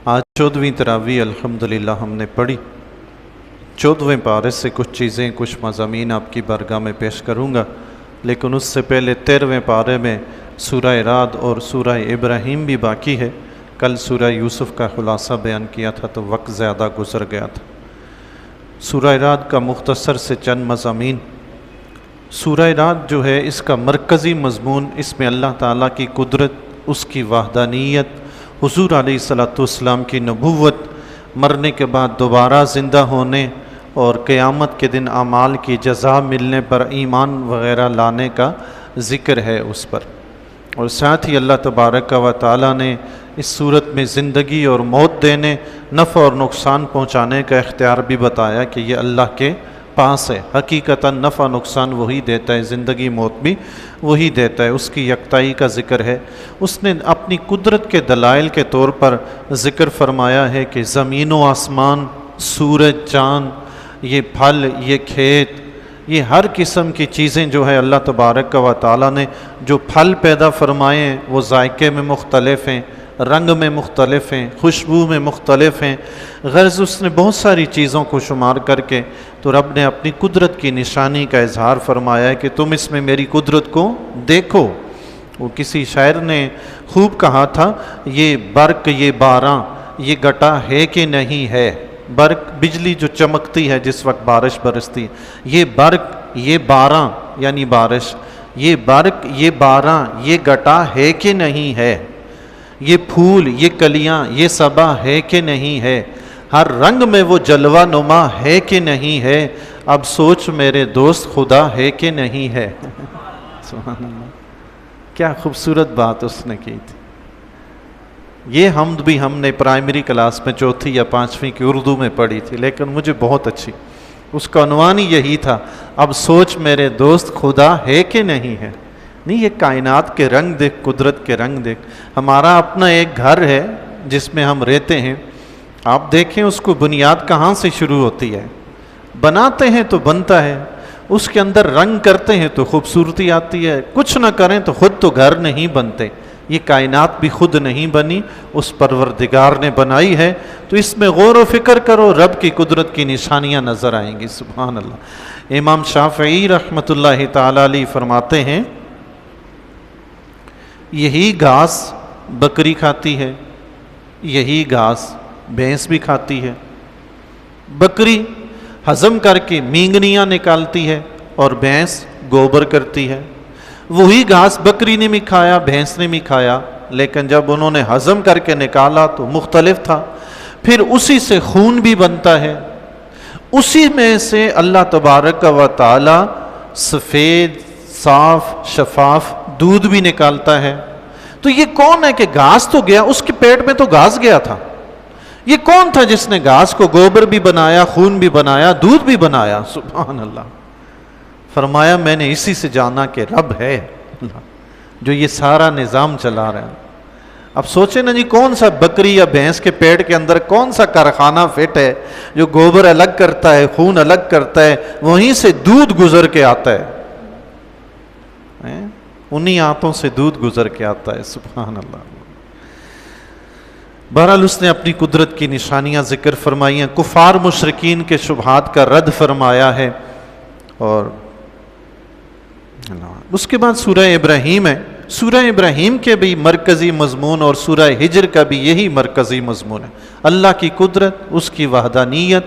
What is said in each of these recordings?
آج 14ویں تراویح الحمدللہ ہم نے پڑھی۔ 14ویں پارے سے کچھ چیزیں، کچھ مضامین آپ کی بارگاہ میں پیش کروں گا، لیکن اس سے پہلے 13ویں پارے میں سورہ رعد اور سورہ ابراہیم بھی باقی ہے۔ کل سورہ یوسف کا خلاصہ بیان کیا تھا تو وقت زیادہ گزر گیا تھا۔ سورہ رعد کا مختصر سے چند مضامین۔ سورہ رعد جو ہے، اس کا مرکزی مضمون، اس میں اللہ تعالیٰ کی قدرت، اس کی وحدانیت، حضور علیہ السلام کی نبوت، مرنے کے بعد دوبارہ زندہ ہونے اور قیامت کے دن اعمال کی جزا ملنے پر ایمان وغیرہ لانے کا ذکر ہے اس پر۔ اور ساتھ ہی اللہ تبارک و تعالیٰ نے اس صورت میں زندگی اور موت دینے، نفع اور نقصان پہنچانے کا اختیار بھی بتایا کہ یہ اللہ کے پاس ہے۔ حقیقتاً نفع نقصان وہی دیتا ہے، زندگی موت بھی وہی دیتا ہے، اس کی یکتائی کا ذکر ہے۔ اس نے اپنی قدرت کے دلائل کے طور پر ذکر فرمایا ہے کہ زمین و آسمان، سورج، چاند، یہ پھل، یہ کھیت، یہ ہر قسم کی چیزیں جو ہے اللہ تبارک و تعالیٰ نے جو پھل پیدا فرمائے ہیں وہ ذائقے میں مختلف ہیں، رنگ میں مختلف ہیں، خوشبو میں مختلف ہیں۔ غرض اس نے بہت ساری چیزوں کو شمار کر کے تو رب نے اپنی قدرت کی نشانی کا اظہار فرمایا ہے کہ تم اس میں میری قدرت کو دیکھو۔ وہ کسی شاعر نے خوب کہا تھا، یہ برق، یہ باراں، یہ گٹا ہے کہ نہیں ہے۔ برق بجلی جو چمکتی ہے جس وقت بارش برستی ہے، یہ برق، یہ باراں یعنی بارش، یہ برق، یہ باراں، یہ گٹا ہے کہ نہیں ہے۔ یہ پھول، یہ کلیاں، یہ صبا ہے کہ نہیں ہے۔ ہر رنگ میں وہ جلوہ نما ہے کہ نہیں ہے۔ اب سوچ میرے دوست خدا ہے کہ نہیں ہے۔ سبحان اللہ، کیا خوبصورت بات اس نے کی تھی۔ یہ حمد بھی ہم نے پرائمری کلاس میں چوتھی یا پانچویں کی اردو میں پڑھی تھی، لیکن مجھے بہت اچھی، اس کا عنوان ہی یہی تھا، اب سوچ میرے دوست خدا ہے کہ نہیں ہے۔ نہیں، یہ کائنات کے رنگ دیکھ، قدرت کے رنگ دیکھ۔ ہمارا اپنا ایک گھر ہے جس میں ہم رہتے ہیں، آپ دیکھیں اس کو بنیاد کہاں سے شروع ہوتی ہے۔ بناتے ہیں تو بنتا ہے، اس کے اندر رنگ کرتے ہیں تو خوبصورتی آتی ہے، کچھ نہ کریں تو خود تو گھر نہیں بنتے۔ یہ کائنات بھی خود نہیں بنی، اس پروردگار نے بنائی ہے، تو اس میں غور و فکر کرو، رب کی قدرت کی نشانیاں نظر آئیں گی۔ سبحان اللہ۔ امام شافعی رحمۃ اللہ تعالی علیہ فرماتے ہیں، یہی گھاس بکری کھاتی ہے، یہی گھاس بھینس بھی کھاتی ہے۔ بکری ہضم کر کے مینگنیاں نکالتی ہے اور بھینس گوبر کرتی ہے۔ وہی گھاس بکری نے بھی کھایا، بھینس نے بھی کھایا، لیکن جب انہوں نے ہضم کر کے نکالا تو مختلف تھا۔ پھر اسی سے خون بھی بنتا ہے، اسی میں سے اللہ تبارک و تعالی سفید، صاف، شفاف دودھ بھی نکالتا ہے۔ تو یہ کون ہے کہ گھاس تو گیا، اس کے پیٹ میں تو گھاس گیا تھا، یہ کون تھا جس نے گھاس کو گوبر بھی بنایا، خون بھی بنایا، دودھ بھی بنایا؟ سبحان اللہ۔ فرمایا میں نے اسی سے جانا کہ رب ہے اللہ جو یہ سارا نظام چلا رہا ہے۔ اب سوچیں نا جی، کون سا بکری یا بھینس کے پیٹ کے اندر کون سا کارخانہ فٹ ہے جو گوبر الگ کرتا ہے، خون الگ کرتا ہے، وہیں سے دودھ گزر کے آتا ہے، انہی آنتوں سے دودھ گزر کے آتا ہے۔ سبحان اللہ۔ بہرحال اس نے اپنی قدرت کی نشانیاں ذکر فرمائی ہیں، کفار مشرکین کے شبہات کا رد فرمایا ہے، اور اس کے بعد سورہ ابراہیم ہے۔ سورہ ابراہیم کے بھی مرکزی مضمون اور سورہ ہجر کا بھی یہی مرکزی مضمون ہے، اللہ کی قدرت، اس کی وحدانیت،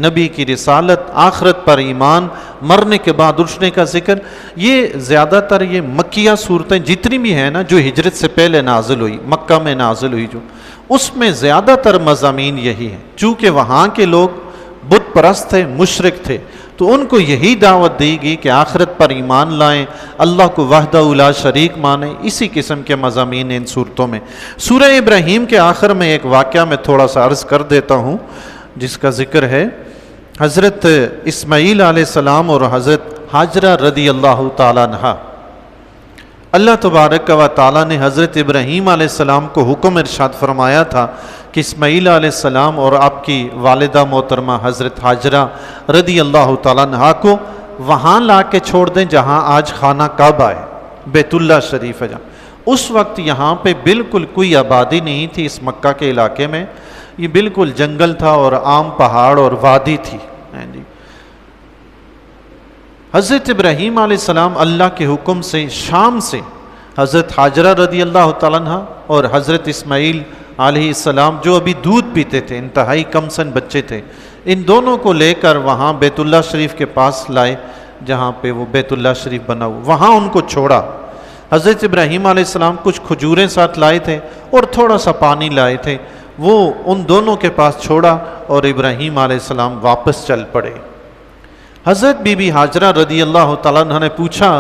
نبی کی رسالت، آخرت پر ایمان، مرنے کے بعد اٹھنے کا ذکر۔ یہ زیادہ تر یہ مکیہ صورتیں جتنی بھی ہیں نا، جو ہجرت سے پہلے نازل ہوئی، مکہ میں نازل ہوئی، جو اس میں زیادہ تر مضامین یہی ہیں۔ چونکہ وہاں کے لوگ بت پرست تھے، مشرک تھے، تو ان کو یہی دعوت دی گئی کہ آخرت پر ایمان لائیں، اللہ کو وحدہ لا شریک مانیں۔ اسی قسم کے مضامین ان صورتوں میں۔ سورہ ابراہیم کے آخر میں ایک واقعہ میں تھوڑا سا عرض کر دیتا ہوں جس کا ذکر ہے۔ حضرت اسماعیل علیہ السلام اور حضرت ہاجرہ رضی اللہ تعالیٰ عنہا، اللہ تبارک و تعالیٰ نے حضرت ابراہیم علیہ السلام کو حکم ارشاد فرمایا تھا کہ اسماعیل علیہ السلام اور آپ کی والدہ محترمہ حضرت ہاجرہ رضی اللہ تعالیٰ عنہا کو وہاں لا کے چھوڑ دیں جہاں آج خانہ کعبہ ہے، بیت اللہ شریف ہے جہاں۔ اس وقت یہاں پہ بالکل کوئی آبادی نہیں تھی اس مکہ کے علاقے میں، یہ بالکل جنگل تھا اور عام پہاڑ اور وادی تھی. حضرت ابراہیم علیہ السلام اللہ کے حکم سے شام سے حضرت حاجرہ رضی اللہ تعالیٰ عنہ اور حضرت اسماعیل علیہ السلام جو ابھی دودھ پیتے تھے، انتہائی کم سن بچے تھے، ان دونوں کو لے کر وہاں بیت اللہ شریف کے پاس لائے جہاں پہ وہ بیت اللہ شریف بنا ہوا، وہاں ان کو چھوڑا. حضرت ابراہیم علیہ السلام کچھ کھجوریں ساتھ لائے تھے اور تھوڑا سا پانی لائے تھے، وہ ان دونوں کے پاس چھوڑا اور ابراہیم علیہ السلام واپس چل پڑے. حضرت بی بی حاجرہ رضی اللہ تعالیٰ عنہ نے پوچھا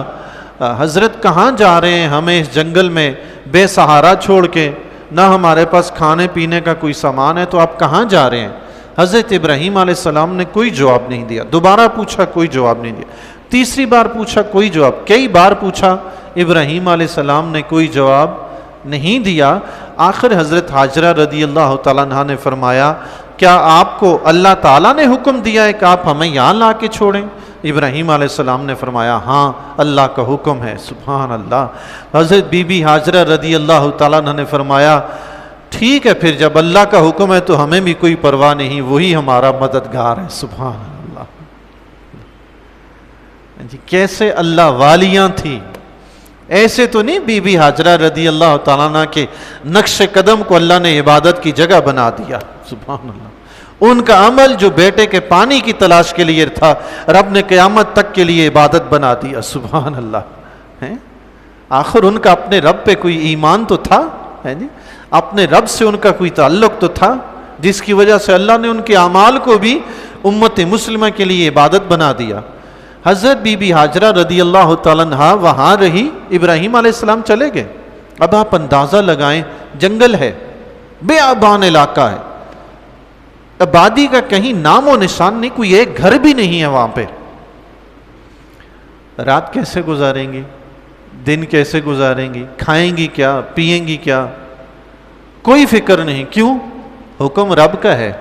حضرت کہاں جا رہے ہیں ہمیں اس جنگل میں بے سہارا چھوڑ کے، نہ ہمارے پاس کھانے پینے کا کوئی سامان ہے، تو آپ کہاں جا رہے ہیں؟ حضرت ابراہیم علیہ السلام نے کوئی جواب نہیں دیا. دوبارہ پوچھا، کوئی جواب نہیں دیا. تیسری بار پوچھا، کوئی جواب. کئی بار پوچھا، ابراہیم علیہ السلام نے کوئی جواب نہیں دیا. آخر حضرت حاجرہ رضی اللہ تعالیٰ عنہ نے فرمایا کیا آپ کو اللہ تعالیٰ نے حکم دیا ہے کہ آپ ہمیں یہاں لا کے چھوڑیں؟ ابراہیم علیہ السلام نے فرمایا ہاں اللہ کا حکم ہے. سبحان اللہ. حضرت بی بی حاجرہ رضی اللہ تعالیٰ عنہ نے فرمایا ٹھیک ہے پھر جب اللہ کا حکم ہے تو ہمیں بھی کوئی پرواہ نہیں، وہی ہمارا مددگار ہے. سبحان اللہ. جی کیسے اللہ والیاں تھیں، ایسے تو نہیں بی بی حاجرہ رضی اللہ تعالیٰ عنہ کے نقش قدم کو اللہ نے عبادت کی جگہ بنا دیا. سبحان اللہ. ان کا عمل جو بیٹے کے پانی کی تلاش کے لیے تھا، رب نے قیامت تک کے لیے عبادت بنا دیا. سبحان اللہ. آخر ان کا اپنے رب پہ کوئی ایمان تو تھا، اپنے رب سے ان کا کوئی تعلق تو تھا، جس کی وجہ سے اللہ نے ان کے اعمال کو بھی امت مسلمہ کے لیے عبادت بنا دیا. حضرت بی بی حاجرہ رضی اللہ تعالیٰ عنہ وہاں رہی، ابراہیم علیہ السلام چلے گئے. اب آپ اندازہ لگائیں، جنگل ہے، بے آبان علاقہ ہے، آبادی کا کہیں نام و نشان نہیں، کوئی ایک گھر بھی نہیں ہے وہاں پہ. رات کیسے گزاریں گی؟ دن کیسے گزاریں گی؟ کھائیں گی کیا؟ پیئیں گی کیا؟ کوئی فکر نہیں. کیوں؟ حکم رب کا ہے.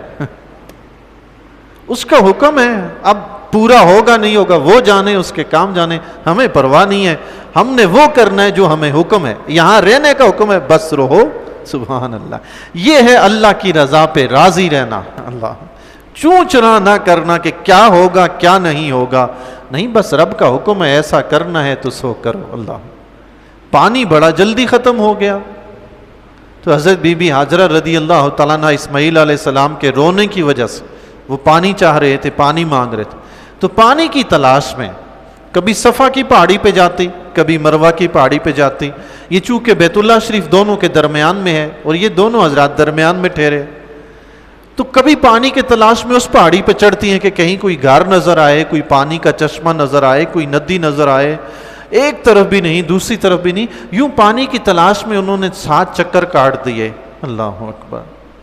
اس کا حکم ہے، اب پورا ہوگا نہیں ہوگا وہ جانے، اس کے کام جانے، ہمیں پرواہ نہیں ہے. ہم نے وہ کرنا ہے جو ہمیں حکم ہے، یہاں رہنے کا حکم ہے، بس رہو. سبحان اللہ. یہ ہے اللہ کی رضا پہ راضی رہنا. اللہ چونچنا نہ کرنا کہ کیا ہوگا کیا نہیں ہوگا، نہیں، بس رب کا حکم ہے ایسا کرنا ہے تو سو کرو. اللہ. پانی بڑا جلدی ختم ہو گیا تو حضرت بی بی حاجرہ رضی اللہ تعالیٰ عنہ اسماعیل علیہ السلام کے رونے کی وجہ سے وہ پانی چاہ رہے تھے، پانی مانگ رہے تھے، تو پانی کی تلاش میں کبھی صفا کی پہاڑی پہ جاتی، کبھی مروہ کی پہاڑی پہ جاتی. یہ چونکہ بیت اللہ شریف دونوں کے درمیان میں ہے اور یہ دونوں حضرات درمیان میں ٹھہرے، تو کبھی پانی کے تلاش میں اس پہاڑی پہ چڑھتی ہیں کہ کہیں کوئی غار نظر آئے، کوئی پانی کا چشمہ نظر آئے، کوئی ندی نظر آئے. ایک طرف بھی نہیں، دوسری طرف بھی نہیں، یوں پانی کی تلاش میں انہوں نے 7 چکر کاٹ دیے. اللہ اکبر.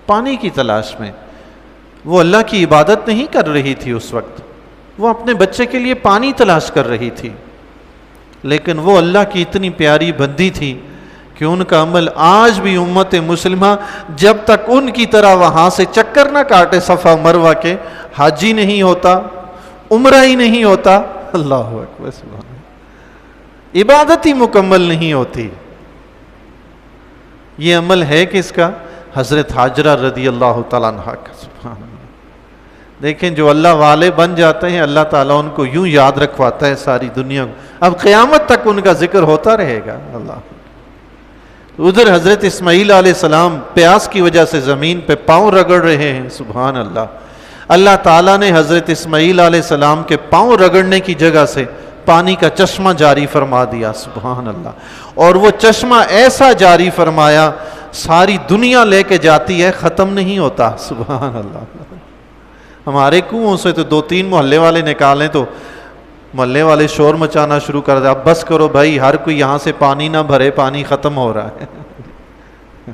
پانی کی تلاش میں وہ اللہ کی عبادت نہیں کر رہی تھی اس وقت، وہ اپنے بچے کے لیے پانی تلاش کر رہی تھی. لیکن وہ اللہ کی اتنی پیاری بندی تھی کہ ان کا عمل آج بھی امت مسلمہ جب تک ان کی طرح وہاں سے چکر نہ کاٹے صفا مروہ کے، حج ہی نہیں ہوتا، عمرہ ہی نہیں ہوتا. اللہ اکبر. سبحان اللہ. عبادت ہی مکمل نہیں ہوتی. یہ عمل ہے کس کا؟ حضرت حاجرہ رضی اللہ تعالیٰ عنہ کا. سبحان اللہ. دیکھیں جو اللہ والے بن جاتے ہیں اللہ تعالیٰ ان کو یوں یاد رکھواتا ہے ساری دنیا کو، اب قیامت تک ان کا ذکر ہوتا رہے گا. اللہ. ادھر حضرت اسماعیل علیہ السلام پیاس کی وجہ سے زمین پہ پاؤں رگڑ رہے ہیں. سبحان اللہ. اللہ تعالیٰ نے حضرت اسماعیل علیہ السلام کے پاؤں رگڑنے کی جگہ سے پانی کا چشمہ جاری فرما دیا. سبحان اللہ. اور وہ چشمہ ایسا جاری فرمایا ساری دنیا لے کے جاتی ہے، ختم نہیں ہوتا. سبحان اللہ. ہمارے کنویں سے تو 2-3 محلے والے نکالیں تو محلے والے شور مچانا شروع کر دیں، اب بس کرو بھائی، ہر کوئی یہاں سے پانی نہ بھرے، پانی ختم ہو رہا ہے.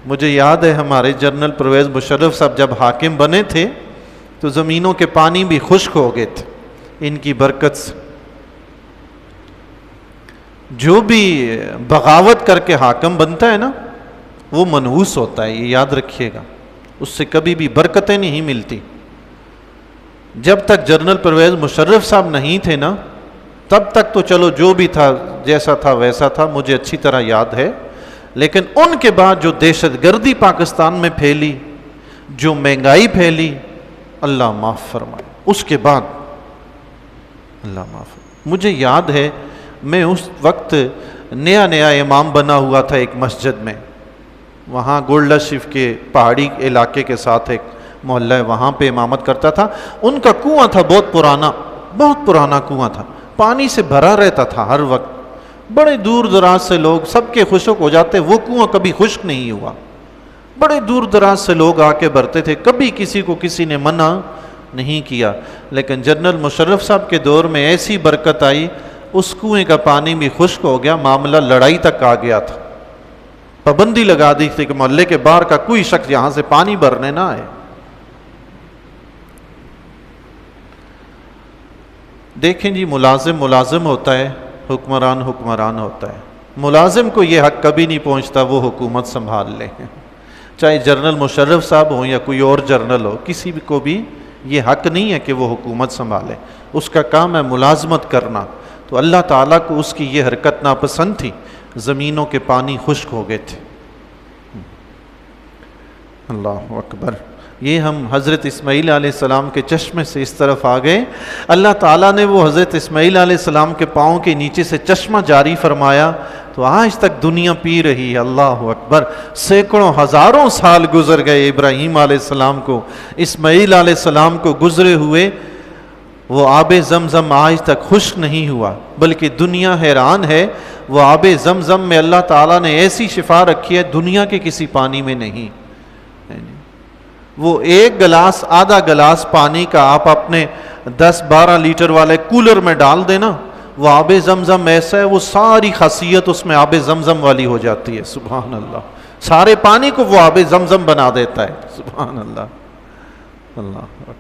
مجھے یاد ہے ہمارے جنرل پرویز مشرف صاحب جب حاکم بنے تھے تو زمینوں کے پانی بھی خشک ہو گئے تھے ان کی برکت سے. جو بھی بغاوت کر کے حاکم بنتا ہے نا وہ منحوس ہوتا ہے، یہ یاد رکھیے گا، اس سے کبھی بھی برکتیں نہیں ملتی. جب تک جنرل پرویز مشرف صاحب نہیں تھے نا تب تک تو چلو جو بھی تھا جیسا تھا ویسا تھا، مجھے اچھی طرح یاد ہے. لیکن ان کے بعد جو دہشت گردی پاکستان میں پھیلی، جو مہنگائی پھیلی اللہ معاف فرمائے، اس کے بعد اللہ معاف فرمائے۔ مجھے یاد ہے میں اس وقت نیا نیا امام بنا ہوا تھا ایک مسجد میں، وہاں گولڈا شریف کے پہاڑی علاقے کے ساتھ ایک محلہ ہے، وہاں پہ امامت کرتا تھا۔ ان کا کنواں تھا بہت پرانا کنواں تھا، پانی سے بھرا رہتا تھا ہر وقت، بڑے دور دراز سے لوگ، سب کے خشک ہو جاتے، وہ کنواں کبھی خشک نہیں ہوا، بڑے دور دراز سے لوگ آ کے بھرتے تھے، کبھی کسی کو کسی نے منع نہیں کیا۔ لیکن جنرل مشرف صاحب کے دور میں ایسی برکت آئی، اس کنویں کا پانی بھی خشک ہو گیا، معاملہ لڑائی تک آ گیا تھا، پابندی لگا دی تھی کہ محلے کے باہر کا کوئی شخص یہاں سے پانی بھرنے نہ آئے۔ دیکھیں جی، ملازم ہوتا ہے، حکمران ہوتا ہے۔ ملازم کو یہ حق کبھی نہیں پہنچتا وہ حکومت سنبھال لے، چاہے جنرل مشرف صاحب ہوں یا کوئی اور جنرل ہو، کسی کو بھی یہ حق نہیں ہے کہ وہ حکومت سنبھالے، اس کا کام ہے ملازمت کرنا۔ تو اللہ تعالیٰ کو اس کی یہ حرکت ناپسند تھی، زمینوں کے پانی خشک ہو گئے تھے۔ اللہ اکبر۔ یہ ہم حضرت اسماعیل علیہ السلام کے چشمے سے اس طرف آ گئے، اللہ تعالیٰ نے وہ حضرت اسماعیل علیہ السلام کے پاؤں کے نیچے سے چشمہ جاری فرمایا، تو آج تک دنیا پی رہی ہے۔ اللہ اکبر۔ سینکڑوں ہزاروں سال گزر گئے ابراہیم علیہ السلام کو، اسماعیل علیہ السلام کو گزرے ہوئے، وہ آب زمزم آج تک خشک نہیں ہوا، بلکہ دنیا حیران ہے، وہ آب زمزم میں اللہ تعالیٰ نے ایسی شفا رکھی ہے دنیا کے کسی پانی میں نہیں۔ وہ ایک گلاس، آدھا گلاس پانی کا آپ اپنے 10-12 لیٹر والے کولر میں ڈال دینا، وہ آب زمزم ایسا ہے، وہ ساری خاصیت اس میں آب زمزم والی ہو جاتی ہے۔ سبحان اللہ، سارے پانی کو وہ آب زمزم بنا دیتا ہے۔ سبحان اللہ، اللہ اکبر۔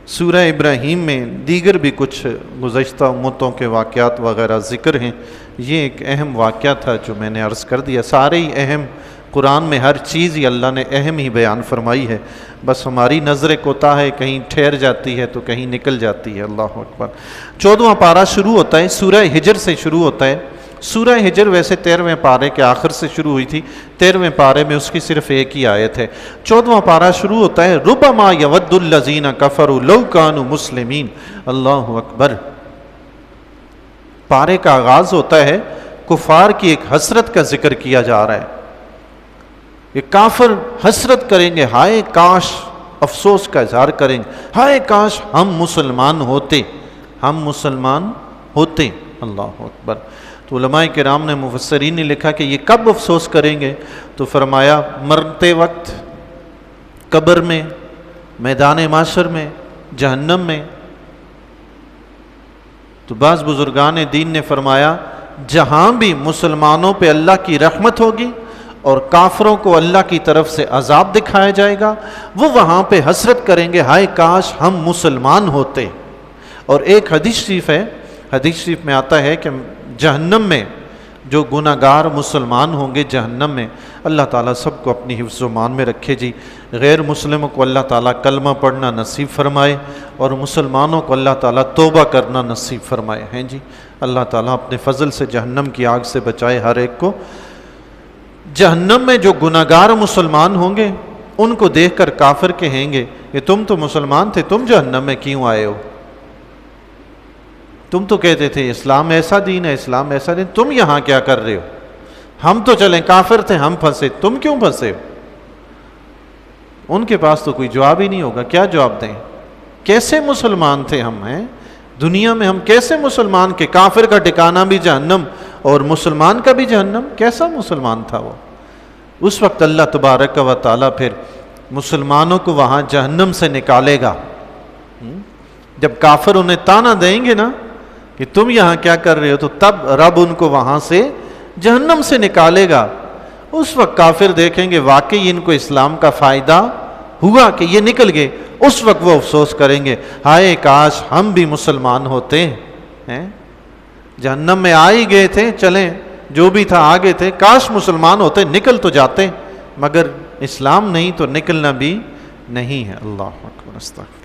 سورہ ابراہیم میں دیگر بھی کچھ گزشتہ امتوں کے واقعات وغیرہ ذکر ہیں، یہ ایک اہم واقعہ تھا جو میں نے عرض کر دیا۔ سارے ہی اہم، قرآن میں ہر چیز ہی اللہ نے اہم ہی بیان فرمائی ہے، بس ہماری نظر کوتاہ ہے، کہیں ٹھہر جاتی ہے تو کہیں نکل جاتی ہے۔ اللہ اکبر۔ 14واں پارہ شروع ہوتا ہے، سورہ ہجر سے شروع ہوتا ہے۔ سورہ ہجر ویسے 13ویں پارے کے آخر سے شروع ہوئی تھی، 13ویں پارے میں اس کی صرف ایک ہی آیت ہے۔ 14واں پارہ شروع ہوتا ہے، ربما یود الذین کفروا لو کانوا مسلمین۔ اللہ اکبر۔ پارے کا آغاز ہوتا ہے، کفار کی ایک حسرت کا ذکر کیا جا رہا ہے۔ یہ کافر حسرت کریں گے، ہائے کاش، افسوس کا اظہار کریں گے، ہائے کاش ہم مسلمان ہوتے، ہم مسلمان ہوتے۔ اللہ اکبر۔ تو علماء کرام نے، مفسرین نے لکھا کہ یہ کب افسوس کریں گے، تو فرمایا مرتے وقت، قبر میں، میدان معاشر میں، جہنم میں۔ تو بعض بزرگان دین نے فرمایا جہاں بھی مسلمانوں پہ اللہ کی رحمت ہوگی اور کافروں کو اللہ کی طرف سے عذاب دکھایا جائے گا، وہ وہاں پہ حسرت کریں گے، ہائے کاش ہم مسلمان ہوتے۔ اور ایک حدیث شریف ہے، حدیث شریف میں آتا ہے کہ جہنم میں جو گناہ گار مسلمان ہوں گے جہنم میں، اللہ تعالیٰ سب کو اپنی حفظ و امان میں رکھے جی۔ غیر مسلموں کو اللہ تعالیٰ کلمہ پڑھنا نصیب فرمائے، اور مسلمانوں کو اللہ تعالیٰ توبہ کرنا نصیب فرمائے ہیں جی۔ اللہ تعالیٰ اپنے فضل سے جہنم کی آگ سے بچائے ہر ایک کو۔ جہنم میں جو گناہ گار مسلمان ہوں گے، ان کو دیکھ کر کافر کہیں گے کہ تم تو مسلمان تھے، تم جہنم میں کیوں آئے ہو؟ تم تو کہتے تھے اسلام ایسا دین ہے، اسلام ایسا دین، تم یہاں کیا کر رہے ہو؟ ہم تو چلیں کافر تھے، ہم پھنسے، تم کیوں پھنسے ہو؟ ان کے پاس تو کوئی جواب ہی نہیں ہوگا، کیا جواب دیں؟ کیسے مسلمان تھے ہم؟ ہیں دنیا میں ہم کیسے مسلمان کے؟ کافر کا ٹھکانہ بھی جہنم اور مسلمان کا بھی جہنم، کیسا مسلمان تھا وہ؟ اس وقت اللہ تبارک و تعالیٰ پھر مسلمانوں کو وہاں جہنم سے نکالے گا۔ جب کافر انہیں تانا دیں گے نا کہ تم یہاں کیا کر رہے ہو، تو تب رب ان کو وہاں سے جہنم سے نکالے گا۔ اس وقت کافر دیکھیں گے واقعی ان کو اسلام کا فائدہ ہوا کہ یہ نکل گئے، اس وقت وہ افسوس کریں گے، ہائے کاش ہم بھی مسلمان ہوتے ہیں، جہنم میں آ ہی گئے تھے، چلیں جو بھی تھا آگے تھے، کاش مسلمان ہوتے، نکل تو جاتے، مگر اسلام نہیں تو نکلنا بھی نہیں ہے۔ اللہ اکبر، استغفر۔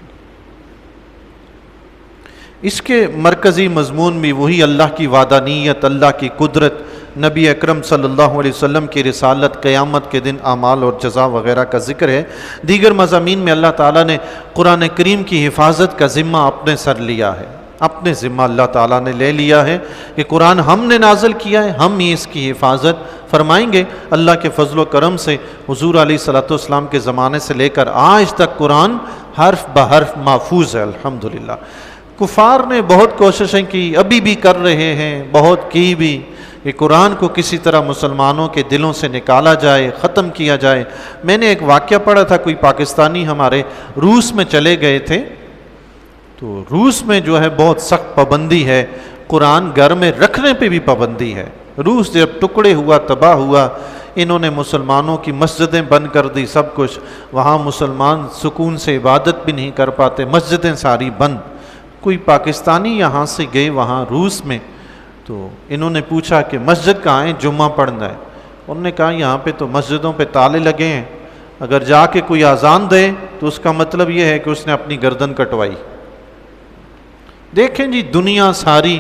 اس کے مرکزی مضمون بھی وہی اللہ کی وحدانیت، اللہ کی قدرت، نبی اکرم صلی اللہ علیہ وسلم کی رسالت، قیامت کے دن اعمال اور جزا وغیرہ کا ذکر ہے۔ دیگر مضامین میں اللہ تعالیٰ نے قرآن کریم کی حفاظت کا ذمہ اپنے سر لیا ہے، اپنے ذمہ اللہ تعالیٰ نے لے لیا ہے کہ قرآن ہم نے نازل کیا ہے، ہم ہی اس کی حفاظت فرمائیں گے۔ اللہ کے فضل و کرم سے حضور علیہ الصلوۃ والسلام کے زمانے سے لے کر آج تک قرآن حرف بحرف محفوظ ہے الحمدللہ۔ کفار نے بہت کوششیں کی، ابھی بھی کر رہے ہیں، بہت کی بھی، کہ قرآن کو کسی طرح مسلمانوں کے دلوں سے نکالا جائے، ختم کیا جائے۔ میں نے ایک واقعہ پڑھا تھا، کوئی پاکستانی ہمارے روس میں چلے گئے تھے، تو روس میں جو ہے بہت سخت پابندی ہے، قرآن گھر میں رکھنے پہ بھی پابندی ہے۔ روس جب ٹکڑے ہوا، تباہ ہوا، انہوں نے مسلمانوں کی مسجدیں بند کر دی، سب کچھ، وہاں مسلمان سکون سے عبادت بھی نہیں کر پاتے، مسجدیں ساری بند۔ کوئی پاکستانی یہاں سے گئے وہاں روس میں، تو انہوں نے پوچھا کہ مسجد کہاں ہے، جمعہ پڑھنا ہے۔ انہوں نے کہا یہاں پہ تو مسجدوں پہ تالے لگے ہیں، اگر جا کے کوئی اذان دے تو اس کا مطلب یہ ہے کہ اس نے اپنی گردن کٹوائی۔ دیکھیں جی، دنیا ساری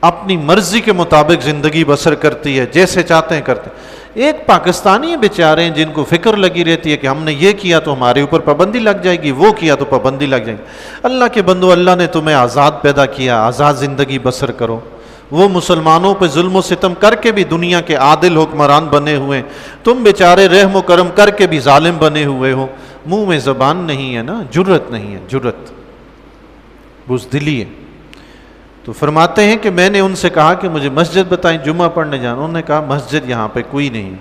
اپنی مرضی کے مطابق زندگی بسر کرتی ہے، جیسے چاہتے ہیں کرتے ہیں۔ ایک پاکستانی بیچارے ہیں جن کو فکر لگی رہتی ہے کہ ہم نے یہ کیا تو ہمارے اوپر پابندی لگ جائے گی، وہ کیا تو پابندی لگ جائے گی۔ اللہ کے بندو، اللہ نے تمہیں آزاد پیدا کیا، آزاد زندگی بسر کرو۔ وہ مسلمانوں پہ ظلم و ستم کر کے بھی دنیا کے عادل حکمران بنے ہوئے، تم بیچارے رحم و کرم کر کے بھی ظالم بنے ہوئے ہو۔ منہ میں زبان نہیں ہے نا، جرت نہیں ہے، جرت، بزدلی ہے۔ تو فرماتے ہیں کہ میں نے ان سے کہا کہ مجھے مسجد بتائیں جمعہ پڑھنے جانا۔ انہوں نے کہا مسجد یہاں پہ کوئی نہیں،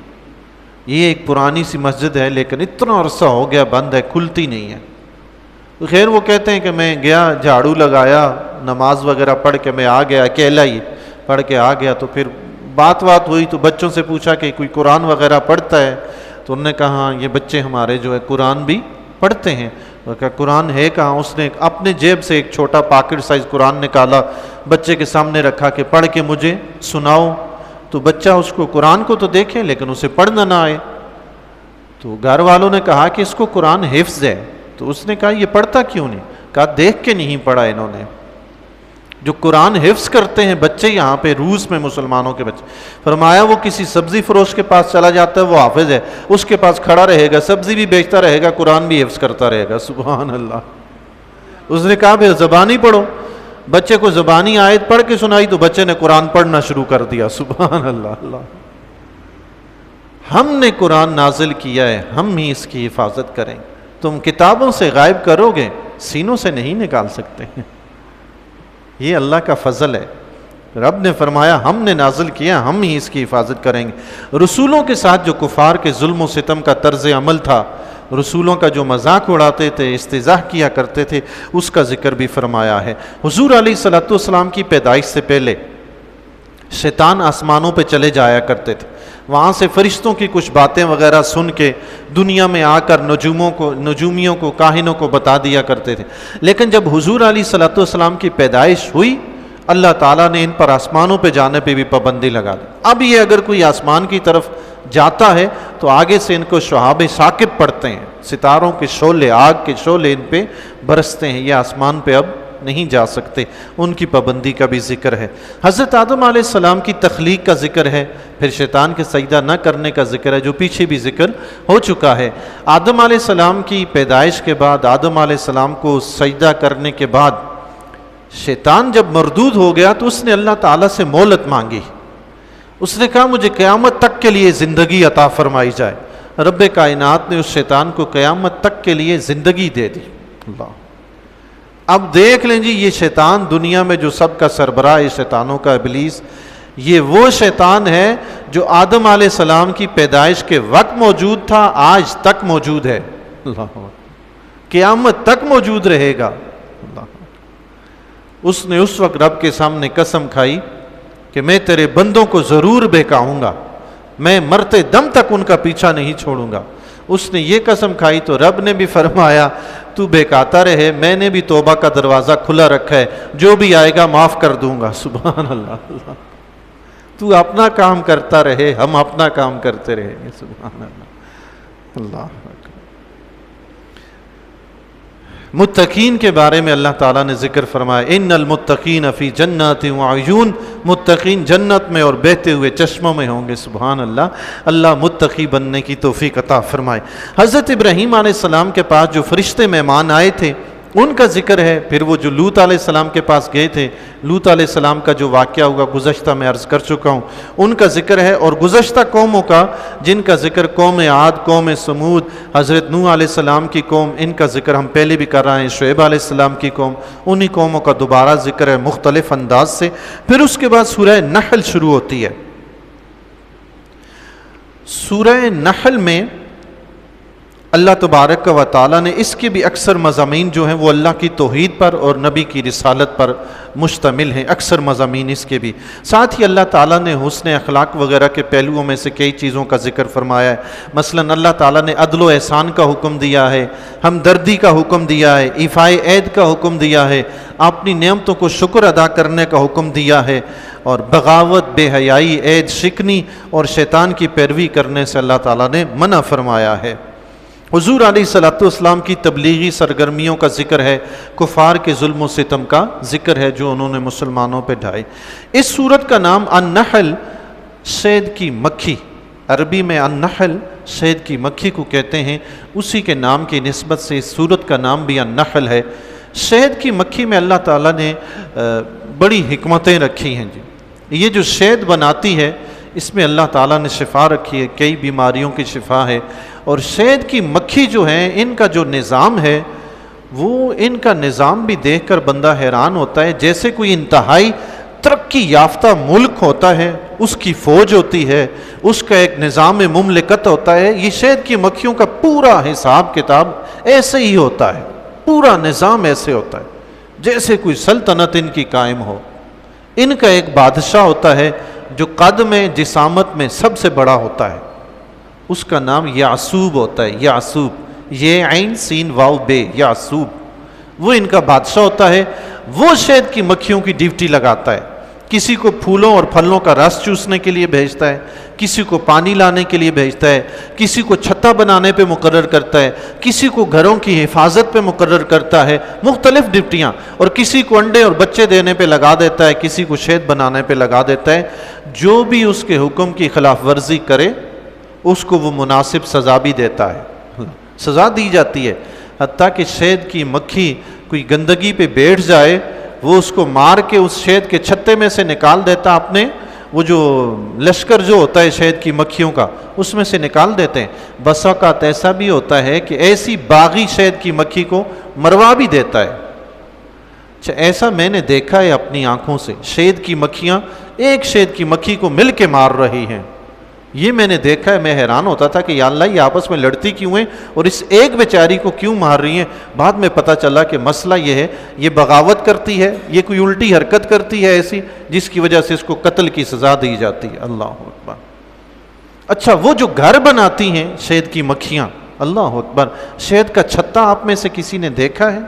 یہ ایک پرانی سی مسجد ہے لیکن اتنا عرصہ ہو گیا بند ہے، کھلتی نہیں ہے۔ خیر وہ کہتے ہیں کہ میں گیا، جھاڑو لگایا، نماز وغیرہ پڑھ کے میں آ گیا، اکیلا ہی پڑھ کے آ گیا۔ تو پھر بات ہوئی تو بچوں سے پوچھا کہ کوئی قرآن وغیرہ پڑھتا ہے؟ تو انہوں نے کہا ہاں، یہ بچے ہمارے جو ہے قرآن بھی پڑھتے ہیں۔ وہ کہا قرآن ہے کہاں؟ اس نے اپنے جیب سے ایک چھوٹا پاکٹ سائز قرآن نکالا، بچے کے سامنے رکھا کہ پڑھ کے مجھے سناؤ۔ تو بچہ اس کو قرآن کو تو دیکھے لیکن اسے پڑھنا نہ آئے۔ تو گھر والوں نے کہا کہ اس کو قرآن حفظ ہے۔ تو اس نے کہا یہ پڑھتا کیوں نہیں؟ کہا دیکھ کے نہیں پڑھا انہوں نے۔ جو قرآن حفظ کرتے ہیں بچے یہاں پہ روس میں، مسلمانوں کے بچے، فرمایا وہ کسی سبزی فروش کے پاس چلا جاتا ہے، وہ حافظ ہے، اس کے پاس کھڑا رہے گا، سبزی بھی بیچتا رہے گا، قرآن بھی حفظ کرتا رہے گا۔ سبحان اللہ۔ اس نے کہا پھر زبانی پڑھو۔ بچے کو زبانی آیت پڑھ کے سنائی تو بچے نے قرآن پڑھنا شروع کر دیا۔ سبحان اللہ۔ اللہ، ہم نے قرآن نازل کیا ہے، ہم ہی اس کی حفاظت کریں۔ تم کتابوں سے غائب کرو گے، سینوں سے نہیں نکال سکتے۔ یہ اللہ کا فضل ہے۔ رب نے فرمایا ہم نے نازل کیا، ہم ہی اس کی حفاظت کریں گے۔ رسولوں کے ساتھ جو کفار کے ظلم و ستم کا طرز عمل تھا، رسولوں کا جو مذاق اڑاتے تھے، استہزاء کیا کرتے تھے، اس کا ذکر بھی فرمایا ہے۔ حضور علیہ الصلوۃ والسلام کی پیدائش سے پہلے شیطان آسمانوں پہ چلے جایا کرتے تھے، وہاں سے فرشتوں کی کچھ باتیں وغیرہ سن کے دنیا میں آ کر نجومیوں کو کاہنوں کو بتا دیا کرتے تھے۔ لیکن جب حضور علیہ الصلوۃ والسلام کی پیدائش ہوئی، اللہ تعالیٰ نے ان پر آسمانوں پہ جانے پہ بھی پابندی لگا دی۔ اب یہ اگر کوئی آسمان کی طرف جاتا ہے تو آگے سے ان کو شہاب ثاقب پڑھتے ہیں، ستاروں کے شعلے، آگ کے شعلے ان پہ برستے ہیں، یہ آسمان پہ اب نہیں جا سکتے، ان کی پابندی کا بھی ذکر ہے۔ حضرت آدم علیہ السلام کی تخلیق کا ذکر ہے، پھر شیطان کے سجدہ نہ کرنے کا ذکر ہے، جو پیچھے بھی ذکر ہو چکا ہے۔ آدم علیہ السلام کی پیدائش کے بعد، آدم علیہ السلام کو سجدہ کرنے کے بعد شیطان جب مردود ہو گیا تو اس نے اللہ تعالیٰ سے مہلت مانگی۔ اس نے کہا مجھے قیامت تک کے لیے زندگی عطا فرمائی جائے۔ رب کائنات نے اس شیطان کو قیامت تک کے لیے زندگی دے دی۔ اللہ، اب دیکھ لیں جی، یہ شیطان دنیا میں جو سب کا سربراہ ہے، شیطانوں کا ابلیس، یہ وہ شیطان ہے جو آدم علیہ السلام کی پیدائش کے وقت موجود تھا، آج تک موجود ہے، اللہ، قیامت تک موجود رہے گا۔ اللہ، اس نے اس وقت رب کے سامنے قسم کھائی کہ میں تیرے بندوں کو ضرور بہکاؤں گا، میں مرتے دم تک ان کا پیچھا نہیں چھوڑوں گا۔ اس نے یہ قسم کھائی تو رب نے بھی فرمایا تو بہکاتا رہے، میں نے بھی توبہ کا دروازہ کھلا رکھا ہے، جو بھی آئے گا معاف کر دوں گا۔ سبحان اللہ۔ اللہ، تو اپنا کام کرتا رہے، ہم اپنا کام کرتے رہیں گے۔ سبحان اللہ۔ اللہ، متقین کے بارے میں اللہ تعالیٰ نے ذکر فرمایا ان المتقین فی جنات وعیون، متقین جنت میں اور بہتے ہوئے چشموں میں ہوں گے۔ سبحان اللہ، اللہ متقی بننے کی توفیق عطا فرمائے۔ حضرت ابراہیم علیہ السلام کے پاس جو فرشتے مہمان آئے تھے ان کا ذکر ہے، پھر وہ جو لوط علیہ السلام کے پاس گئے تھے، لوط علیہ السلام کا جو واقعہ ہوا گزشتہ میں عرض کر چکا ہوں، ان کا ذکر ہے، اور گزشتہ قوموں کا جن کا ذکر قوم عاد، قوم سمود، حضرت نوح علیہ السلام کی قوم، ان کا ذکر ہم پہلے بھی کر رہے ہیں، شعیب علیہ السلام کی قوم، انہی قوموں کا دوبارہ ذکر ہے مختلف انداز سے۔ پھر اس کے بعد سورہ نحل شروع ہوتی ہے۔ سورہ نحل میں اللہ تبارک و تعالیٰ نے اس کے بھی اکثر مضامین جو ہیں وہ اللہ کی توحید پر اور نبی کی رسالت پر مشتمل ہیں، اکثر مضامین اس کے بھی۔ ساتھ ہی اللہ تعالیٰ نے حسن اخلاق وغیرہ کے پہلوؤں میں سے کئی چیزوں کا ذکر فرمایا ہے۔ مثلا اللہ تعالیٰ نے عدل و احسان کا حکم دیا ہے، ہمدردی کا حکم دیا ہے، ایفائے عید کا حکم دیا ہے، اپنی نعمتوں کو شکر ادا کرنے کا حکم دیا ہے، اور بغاوت، بے حیائی، عید شکنی اور شیطان کی پیروی کرنے سے اللہ تعالیٰ نے منع فرمایا ہے۔ حضور علیہ الصلوۃ والسلام کی تبلیغی سرگرمیوں کا ذکر ہے، کفار کے ظلم و ستم کا ذکر ہے جو انہوں نے مسلمانوں پہ ڈھائے۔ اس سورت کا نام النحل، شہد کی مکھی، عربی میں النحل شہد کی مکھی کو کہتے ہیں، اسی کے نام کی نسبت سے اس سورت کا نام بھی النحل ہے۔ شہد کی مکھی میں اللہ تعالیٰ نے بڑی حکمتیں رکھی ہیں جی۔ یہ جو شہد بناتی ہے اس میں اللہ تعالیٰ نے شفا رکھی ہے، کئی بیماریوں کی شفا ہے، اور شہد کی مکھی جو ہیں ان کا جو نظام ہے وہ ان کا نظام بھی دیکھ کر بندہ حیران ہوتا ہے، جیسے کوئی انتہائی ترقی یافتہ ملک ہوتا ہے، اس کی فوج ہوتی ہے، اس کا ایک نظام مملکت ہوتا ہے، یہ شہد کی مکھیوں کا پورا حساب کتاب ایسے ہی ہوتا ہے، پورا نظام ایسے ہوتا ہے جیسے کوئی سلطنت ان کی قائم ہو۔ ان کا ایک بادشاہ ہوتا ہے جو قد میں، جسامت میں سب سے بڑا ہوتا ہے، اس کا نام یعصوب ہوتا ہے، یعصوب، یہ عین سین واو بے، یعصوب، وہ ان کا بادشاہ ہوتا ہے۔ وہ شہد کی مکھیوں کی ڈیوٹی لگاتا ہے، کسی کو پھولوں اور پھلوں کا رس چوسنے کے لیے بھیجتا ہے، کسی کو پانی لانے کے لیے بھیجتا ہے، کسی کو چھتا بنانے پہ مقرر کرتا ہے، کسی کو گھروں کی حفاظت پہ مقرر کرتا ہے، مختلف ڈیوٹیاں، اور کسی کو انڈے اور بچے دینے پہ لگا دیتا ہے، کسی کو شہد بنانے پہ لگا دیتا ہے۔ جو بھی اس کے حکم کی خلاف ورزی کرے اس کو وہ مناسب سزا بھی دیتا ہے، سزا دی جاتی ہے۔ حتیٰ کہ شہد کی مکھی کوئی گندگی پہ بیٹھ جائے وہ اس کو مار کے اس شہد کے چھتے میں سے نکال دیتا، اپنے وہ جو لشکر جو ہوتا ہے شہد کی مکھیوں کا اس میں سے نکال دیتے ہیں۔ بس اوقات ایسا بھی ہوتا ہے کہ ایسی باغی شہد کی مکھی کو مروا بھی دیتا ہے۔ اچھا، ایسا میں نے دیکھا ہے اپنی آنکھوں سے، شہد کی مکھیاں ایک شہد کی مکھی کو مل کے مار رہی ہیں، یہ میں نے دیکھا ہے۔ میں حیران ہوتا تھا کہ یا اللہ یہ آپس میں لڑتی کیوں ہیں اور اس ایک بیچاری کو کیوں مار رہی ہیں۔ بعد میں پتہ چلا کہ مسئلہ یہ ہے، یہ بغاوت کرتی ہے، یہ کوئی الٹی حرکت کرتی ہے ایسی جس کی وجہ سے اس کو قتل کی سزا دی جاتی ہے۔ اللہ اکبر۔ اچھا، وہ جو گھر بناتی ہیں شہد کی مکھیاں، اللہ اکبر، شہد کا چھتا آپ میں سے کسی نے دیکھا ہے؟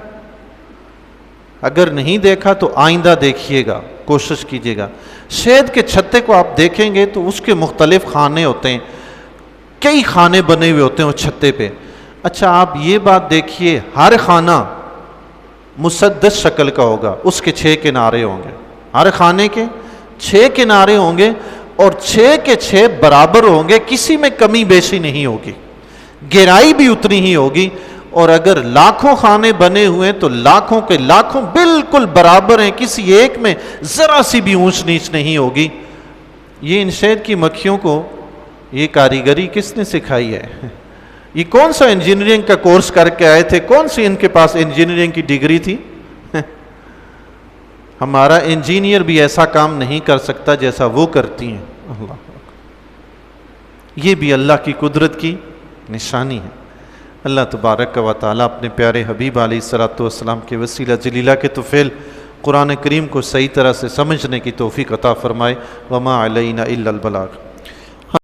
اگر نہیں دیکھا تو آئندہ دیکھیے گا، کوشش کیجیے گا۔ شہد کے چھتے کو آپ دیکھیں گے تو اس کے مختلف خانے ہوتے ہیں، کئی خانے بنے ہوئے ہوتے ہیں اس چھتے پہ۔ اچھا، آپ یہ بات دیکھیے، ہر خانہ مسدس شکل کا ہوگا، اس کے 6 کنارے ہوں گے، ہر خانے کے 6 کنارے ہوں گے اور 6 کے 6 برابر ہوں گے، کسی میں کمی بیشی نہیں ہوگی، گہرائی بھی اتنی ہی ہوگی۔ اور اگر لاکھوں خانے بنے ہوئے تو لاکھوں کے لاکھوں بالکل برابر ہیں، کسی ایک میں ذرا سی بھی اونچ نیچ نہیں ہوگی۔ یہ ان شہد کی مکھیوں کو یہ کاریگری کس نے سکھائی ہے؟ یہ کون سا انجینئرنگ کا کورس کر کے آئے تھے؟ کون سی ان کے پاس انجینئرنگ کی ڈگری تھی؟ ہمارا انجینئر بھی ایسا کام نہیں کر سکتا جیسا وہ کرتی ہیں۔ اللہ، یہ بھی اللہ کی قدرت کی نشانی ہے۔ اللہ تبارک و تعالیٰ اپنے پیارے حبیب علیہ الصلوۃ والسلام کے وسیلہ جلیلہ کے طفیل قرآن کریم کو صحیح طرح سے سمجھنے کی توفیق عطا فرمائے۔ وما علینا الا البلاغ۔